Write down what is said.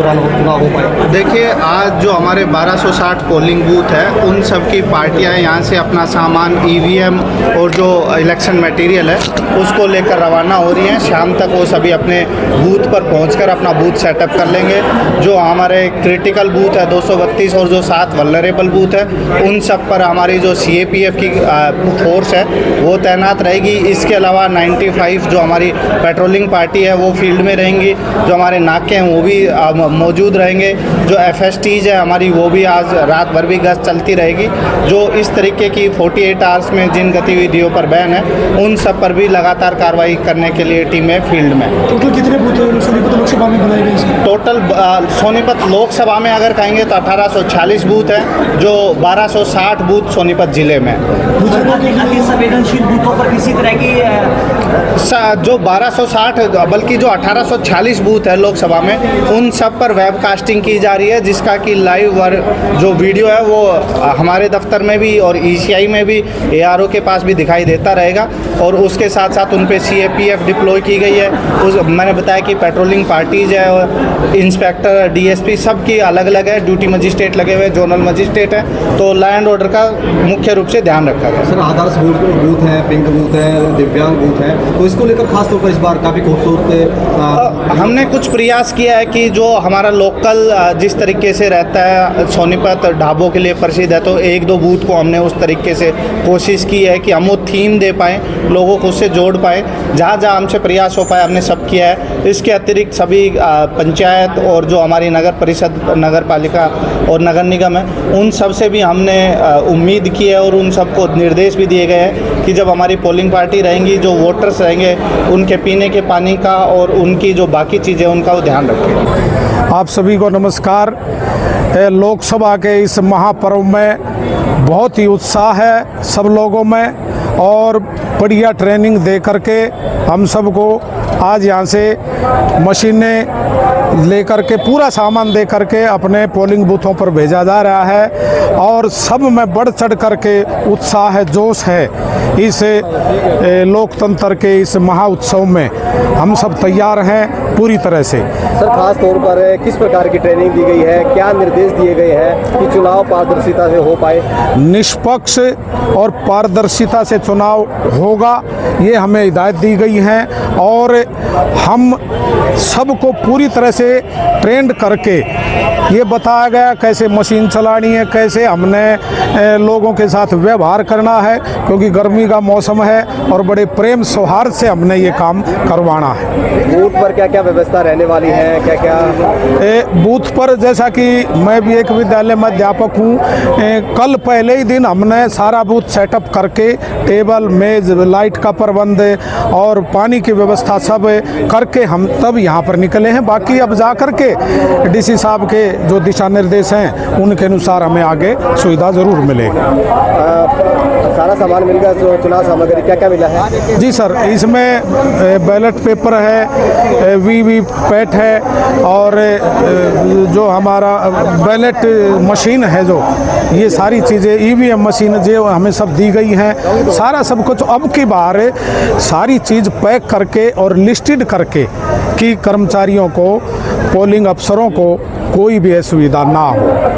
चुनाव हो पाए? देखिए, आज जो हमारे 1260 पोलिंग बूथ है, उन सब की पार्टियां यहाँ से अपना सामान ईवीएम और जो इलेक्शन मटेरियल है उसको लेकर रवाना हो रही हैं। शाम तक वो सभी अपने बूथ पर पहुंचकर अपना बूथ सेटअप कर लेंगे। जो हमारे क्रिटिकल बूथ है 232 और जो 7 वल्नरेबल बूथ है, उन सब पर हमारी जो CAPF की फोर्स है वो तैनात रहेगी। इसके अलावा 95 जो हमारी पेट्रोलिंग पार्टी है वो फील्ड में रहेंगी। जो हमारे नाके हैं वो भी मौजूद रहेंगे। जो FSTs है हमारी वो भी आज रात भर भी गश्त चलती रहेगी। जो इस तरीके की 48 आवर्स में जिन गतिविधियों पर बैन है उन सब पर भी लगातार कार्रवाई करने के लिए टीमें फील्ड में। टोटल कितने बूथ सोनीपत लोकसभा में बनाए गए? टोटल सोनीपत लोकसभा में अगर कहेंगे तो 1846 बूथ हैं, जो 1260 बूथ सोनीपत जिले में। अति संवेदनशील बूथों पर किसी तरह की जो 1260 बल्कि जो 1846 बूथ है लोकसभा में, उन सब पर वेबकास्टिंग की जा रही है, जिसका कि लाइव जो वीडियो है वो हमारे दफ्तर में भी और ECI में भी ARO के पास भी दिखाई देता रहेगा। और उसके साथ साथ उन पे CAPF डिप्लॉय की गई है। मैंने बताया कि पेट्रोलिंग पार्टीज है और इंस्पेक्टर DSP सब की अलग अलग है, ड्यूटी मजिस्ट्रेट लगे हुए, जोनल मजिस्ट्रेट है। तो लॉ एंड ऑर्डर का मुख्य रूप से ध्यान रखा गया। सर, आदर्श बूथ है, पिंक बूथ है, दिव्यांग बूथ है, तो इसको लेकर खासतौर पर इस बार काफ़ी खूबसूरत हमने कुछ प्रयास किया है कि जो हमारा लोकल जिस तरीके से रहता है, सोनीपत ढाबों के लिए प्रसिद्ध है, तो 1-2 बूथ को हमने उस तरीके से कोशिश की है कि हम वो थीम दे पाएँ, लोगों को उससे जोड़ पाएँ। जहाँ जहाँ हमसे प्रयास हो पाए हमने सब किया है। इसके अतिरिक्त सभी पंचायत और जो हमारी नगर परिषद, नगर पालिका और नगर निगम है, उन सब से भी हमने उम्मीद की है और उन सबको निर्देश भी दिए गए हैं कि जब हमारी पोलिंग पार्टी रहेंगी, जो वोटर्स रहेंगे, उनके पीने के पानी का और उनकी जो बाकी चीज़ें उनका वो ध्यान रखें। आप सभी को नमस्कार। लोकसभा के इस महापर्व में बहुत ही उत्साह है सब लोगों में और बढ़िया ट्रेनिंग दे करके हम सबको आज यहाँ से मशीनें लेकर के पूरा सामान दे करके अपने पोलिंग बूथों पर भेजा जा रहा है और सब में बढ़ चढ़ करके उत्साह है, जोश है। इस लोकतंत्र के इस महाउत्सव में हम सब तैयार हैं पूरी तरह से। सर, खास तौर पर किस प्रकार की ट्रेनिंग दी गई है, क्या निर्देश दिए गए हैं कि चुनाव पारदर्शिता से हो पाए? निष्पक्ष और पारदर्शिता से चुनाव होगा, ये हमें हिदायत दी गई है और हम सबको पूरी तरह से ट्रेंड करके ये बताया गया कैसे मशीन चलानी है, कैसे हमने लोगों के साथ व्यवहार करना है, क्योंकि गर्मी का मौसम है और बड़े प्रेम सौहार्द से हमने ये काम करवाना है। बूथ पर क्या क्या व्यवस्था रहने वाली है, क्या क्या? बूथ पर जैसा कि मैं भी एक विद्यालय में अध्यापक हूँ, कल पहले ही दिन हमने सारा बूथ सेटअप करके टेबल, मेज, लाइट का प्रबंध और पानी की व्यवस्था सब करके हम तब यहाँ पर निकले हैं। बाकी अब जा करके DC साहब के जो दिशा निर्देश हैं उनके अनुसार हमें आगे सुविधा ज़रूर मिलेगी। सारा सामान मिल गया, चुनाव सामग्री क्या क्या मिला है? जी सर, इसमें बैलेट पेपर है, VVPAT है और जो हमारा बैलेट मशीन है, जो ये सारी चीज़ें EVM मशीन जो हमें सब दी गई हैं, सारा सब कुछ अब की बार सारी चीज़ पैक करके और लिस्टेड करके कि कर्मचारियों को, पोलिंग अफसरों को कोई भी असुविधा ना हो।